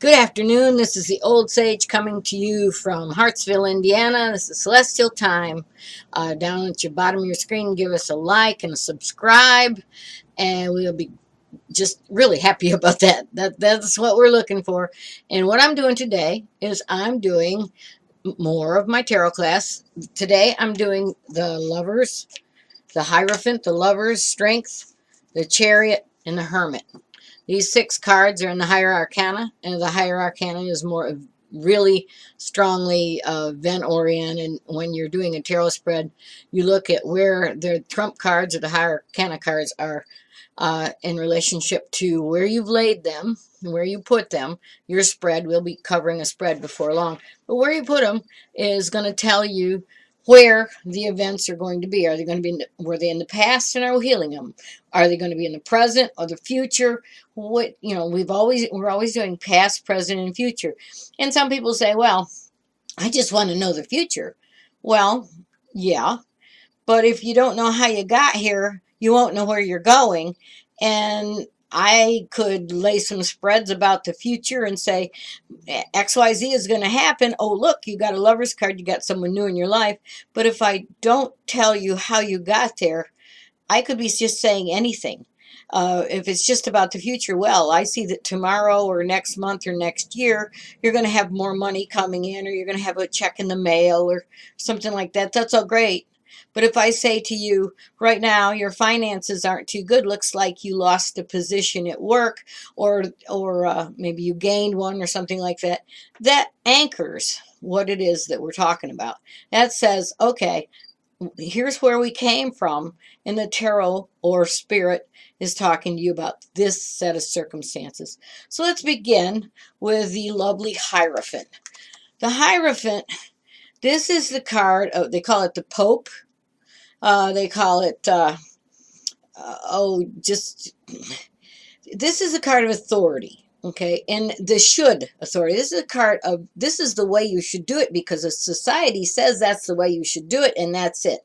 Good afternoon. This is the Old Sage coming to you from Hartsville, Indiana. This is Celestial Time. Down at your bottom of your screen, give us a like and a subscribe, and we'll be just really happy about that. That's what we're looking for. And what I'm doing today is I'm doing more of my tarot class. Today I'm doing the Lovers, the Hierophant, the Lovers, Strength, the Chariot, and the Hermit. These 6 cards are in the Higher Arcana, and the Higher Arcana is more really strongly event-oriented. When you're doing a tarot spread, you look at where the trump cards or the Higher Arcana cards are in relationship to where you've laid them, where you put them. Your spread, we'll be covering a spread before long, but where you put them is going to tell you where the events are going to be. Are they going to be were they in the past and are we healing them? Are they going to be in the present or the future? We're always doing past, present, and future. And some people say, well, I just want to know the future. Well, yeah, but if you don't know how you got here, you won't know where you're going. And I could lay some spreads about the future and say XYZ is going to happen. Oh, look, you got a Lover's card. You got someone new in your life. But if I don't tell you how you got there, I could be just saying anything. If it's just about the future, well, I see that tomorrow or next month or next year, you're going to have more money coming in, or you're going to have a check in the mail or something like that. That's all great. But if I say to you, right now, your finances aren't too good, looks like you lost a position at work, or maybe you gained one or something like that, that anchors what it is that we're talking about. That says, okay, here's where we came from, and the tarot or spirit is talking to you about this set of circumstances. So let's begin with the lovely Hierophant. The Hierophant, this is the card of, they call it the Pope. They call it, this is a card of authority. Okay, and the should authority. This is a card of, this is the way you should do it because a society says that's the way you should do it, and that's it.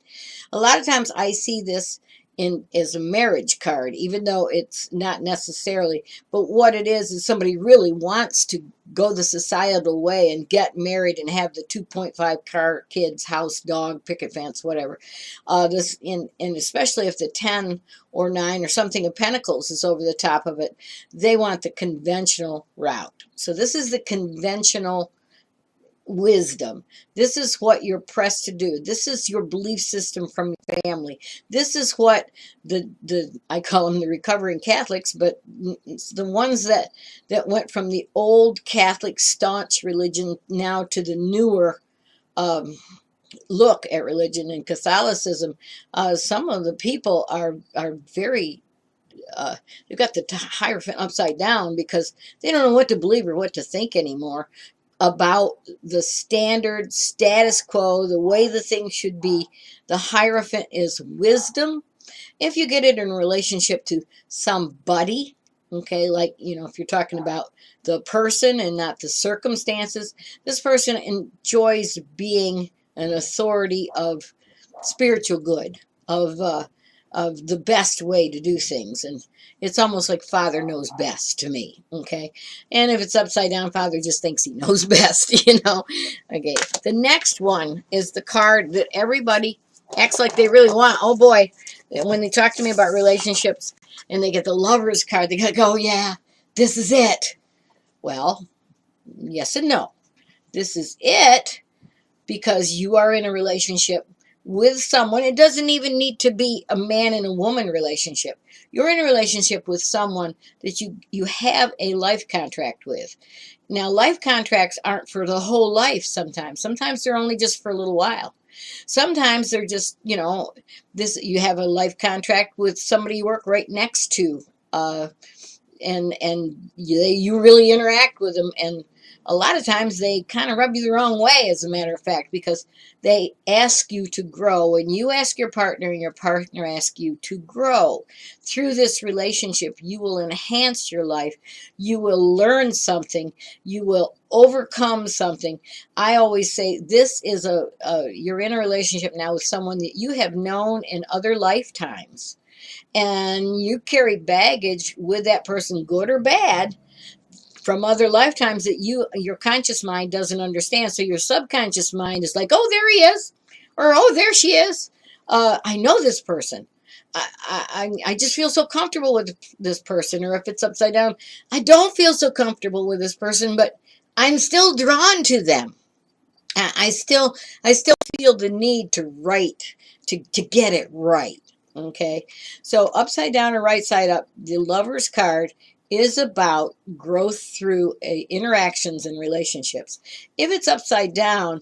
A lot of times I see this in as a marriage card, even though it's not necessarily. But what it is somebody really wants to go the societal way and get married and have the 2.5 car, kids, house, dog, picket fence, whatever. And especially if the 10 or 9 or something of Pentacles is over the top of it, they want the conventional route. So this is the conventional wisdom. This is what you're pressed to do. This is your belief system from your family. This is what the I call them the recovering Catholics, but it's the ones that went from the old Catholic staunch religion now to the newer look at religion and Catholicism. Some of the people are very they've got the Hierophant upside down because they don't know what to believe or what to think anymore about the standard status quo, the way the thing should be. The Hierophant is wisdom. If you get it in relationship to somebody, okay, like, if you're talking about the person and not the circumstances, this person enjoys being an authority of spiritual good, of the best way to do things. And it's almost like Father knows best to me, okay? And if it's upside down, Father just thinks he knows best, Okay, the next one is the card that everybody acts like they really want. Oh boy, when they talk to me about relationships and they get the Lover's card, they go, oh yeah, this is it. Well, yes and no. This is it because you are in a relationship with someone. It doesn't even need to be a man and a woman relationship. You're in a relationship with someone that you have a life contract with. Now, life contracts aren't for the whole life sometimes. Sometimes they're only just for a little while. Sometimes they're just, this, you have a life contract with somebody you work right next to, and you really interact with them, and a lot of times they kind of rub you the wrong way, as a matter of fact, because they ask you to grow, and you ask your partner, and your partner asks you to grow. Through this relationship, you will enhance your life. You will learn something. You will overcome something. I always say this is you're in a relationship now with someone that you have known in other lifetimes, and you carry baggage with that person, good or bad, from other lifetimes that your conscious mind doesn't understand. So your subconscious mind is like, oh, there he is, or oh, there she is. I know this person. I just feel so comfortable with this person. Or if it's upside down, I don't feel so comfortable with this person, but I'm still drawn to them. I still feel the need to write, to get it right. Okay. So upside down or right side up, the Lover's card is about growth through interactions and relationships. If it's upside down,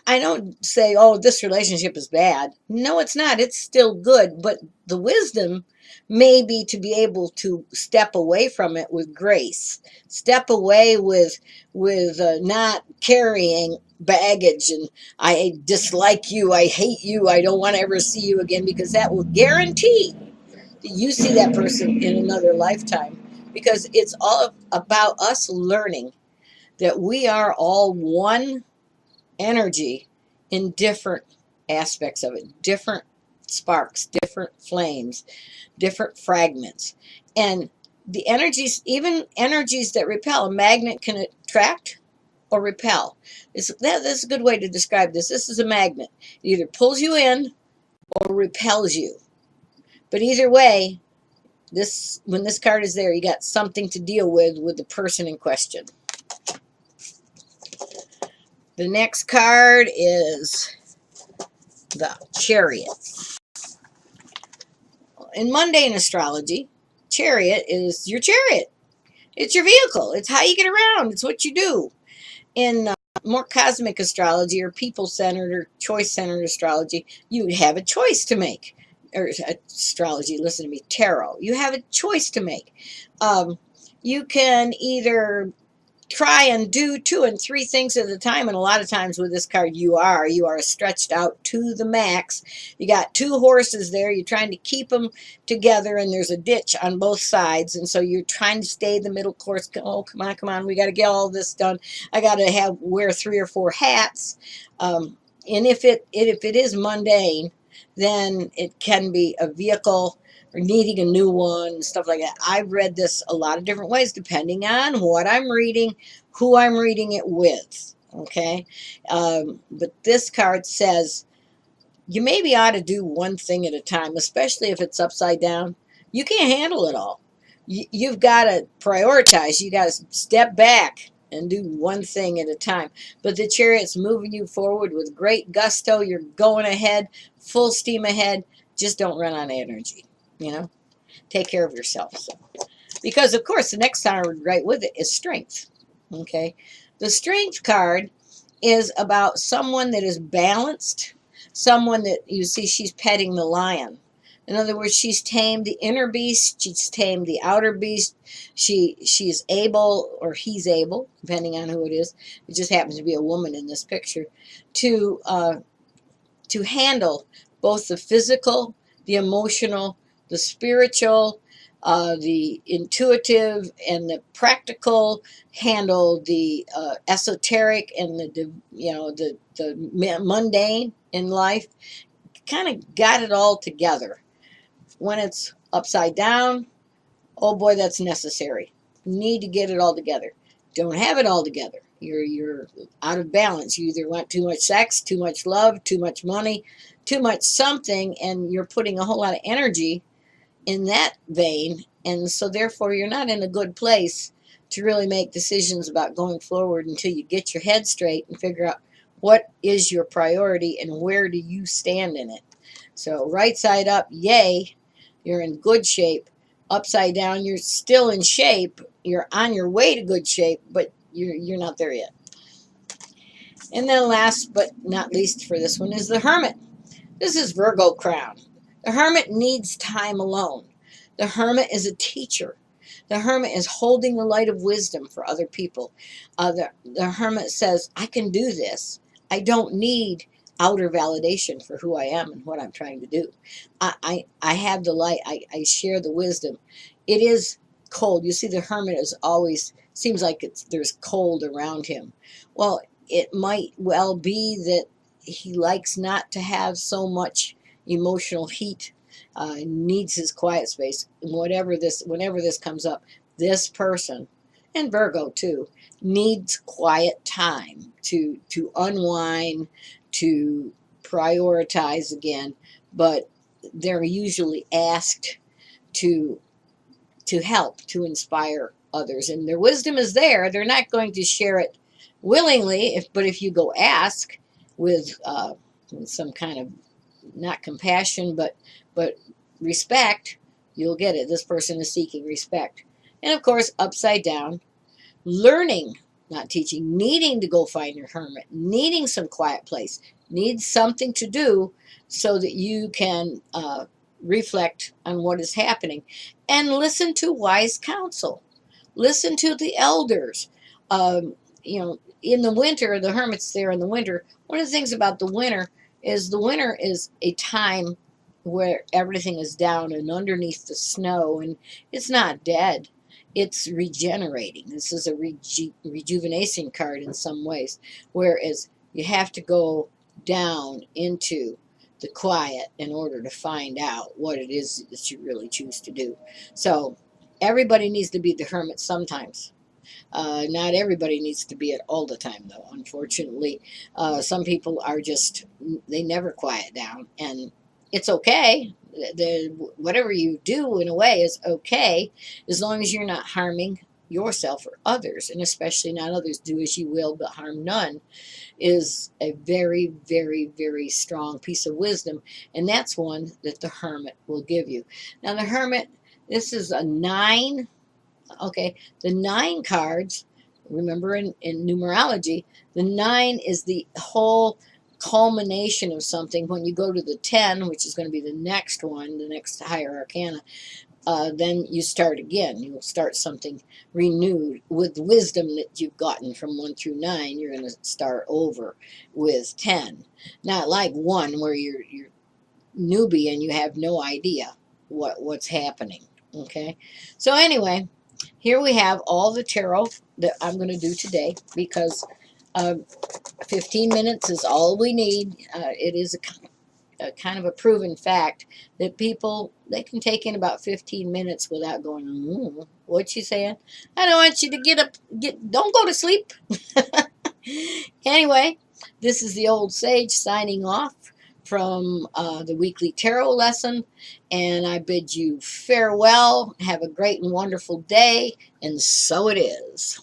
I don't say, oh, this relationship is bad. No, it's not. It's still good. But the wisdom may be to be able to step away from it with grace, step away with not carrying baggage and I dislike you, I hate you, I don't want to ever see you again, because that will guarantee that you see that person in another lifetime, because it's all about us learning that we are all one energy in different aspects of it, different sparks, different flames, different fragments. And the energies, even energies that repel, a magnet can attract or repel. That's a good way to describe this. This is a magnet. It either pulls you in or repels you. But either way, when this card is there, you got something to deal with the person in question. The next card is the Chariot. In mundane astrology, Chariot is your chariot. It's your vehicle. It's how you get around. It's what you do. In more cosmic astrology or people-centered or choice-centered astrology, you have a choice to make. Or astrology, listen to me, tarot. You have a choice to make. You can either try and do 2 and 3 things at a time, and a lot of times with this card you are stretched out to the max. You got 2 horses there, you're trying to keep them together, and there's a ditch on both sides, and so you're trying to stay the middle course. Oh, come on, we got to get all this done. I got to wear 3 or 4 hats. And if it is mundane, then it can be a vehicle or needing a new one, stuff like that. I've read this a lot of different ways, depending on what I'm reading, who I'm reading it with, okay? But this card says, you maybe ought to do one thing at a time, especially if it's upside down. You can't handle it all. You've got to prioritize. You got to step back and do one thing at a time. But the Chariot's moving you forward with great gusto. You're going ahead, full steam ahead. Just don't run on energy. Take care of yourself. So, because, of course, the next card right with it is Strength. Okay? The Strength card is about someone that is balanced, someone that, you see, she's petting the lion. In other words, she's tamed the inner beast, she's tamed the outer beast. She's able, or he's able, depending on who it is. It just happens to be a woman in this picture, to handle both the physical, the emotional, the spiritual, the intuitive, and the practical, handle the esoteric and the mundane in life. Kind of got it all together. When it's upside down, oh boy, that's necessary. Need to get it all together. Don't have it all together. You're out of balance. You either want too much sex, too much love, too much money, too much something, and you're putting a whole lot of energy in that vein, and so therefore you're not in a good place to really make decisions about going forward until you get your head straight and figure out what is your priority and where do you stand in it. So right side up, yay, you're in good shape. Upside down, you're still in shape. You're on your way to good shape, but you're not there yet. And then last but not least for this one is the Hermit. This is Virgo crown. The Hermit needs time alone. The Hermit is a teacher. The Hermit is holding the light of wisdom for other people. The Hermit says, I can do this. I don't need outer validation for who I am and what I'm trying to do. I have the light. I share the wisdom. It is cold. You see, the Hermit is always, seems like there's cold around him. Well, it might well be that he likes not to have so much emotional heat, needs his quiet space. Whenever this comes up, this person and Virgo too, needs quiet time to unwind, to prioritize again, but they're usually asked to help, to inspire others, and their wisdom is there. They're not going to share it willingly, but if you go ask with some kind of, not compassion, but respect, you'll get it. This person is seeking respect. And of course, upside down, learning, not teaching, needing to go find your hermit, needing some quiet place, needs something to do so that you can reflect on what is happening and listen to wise counsel. Listen to the elders. Um, in the winter, the hermit's there in the winter. One of the things about the winter is a time where everything is down and underneath the snow, and it's not dead. It's regenerating. This is a rejuvenation card in some ways, whereas you have to go down into the quiet in order to find out what it is that you really choose to do. So everybody needs to be the hermit sometimes. Not everybody needs to be it all the time, though. Unfortunately, some people are just, they never quiet down, and it's okay. Whatever you do in a way is okay, as long as you're not harming yourself or others, and especially not others. Do as you will, but harm none is a very, very, very strong piece of wisdom, and that's one that the hermit will give you. Now, the hermit, this is a 9. Okay, the 9 cards, remember in numerology, the 9 is the whole culmination of something. When you go to the 10, which is going to be the next one, the next higher arcana, then you start again. You'll start something renewed with wisdom that you've gotten from 1 through 9. You're going to start over with 10. Not like 1 where you're newbie and you have no idea what's happening. Okay, so anyway, here we have all the tarot that I'm going to do today, because 15 minutes is all we need. It is a kind of a proven fact that people, they can take in about 15 minutes without going, what you saying? I don't want you to don't go to sleep. Anyway, this is the old sage signing off from the weekly tarot lesson, and I bid you farewell. Have a great and wonderful day, and so it is.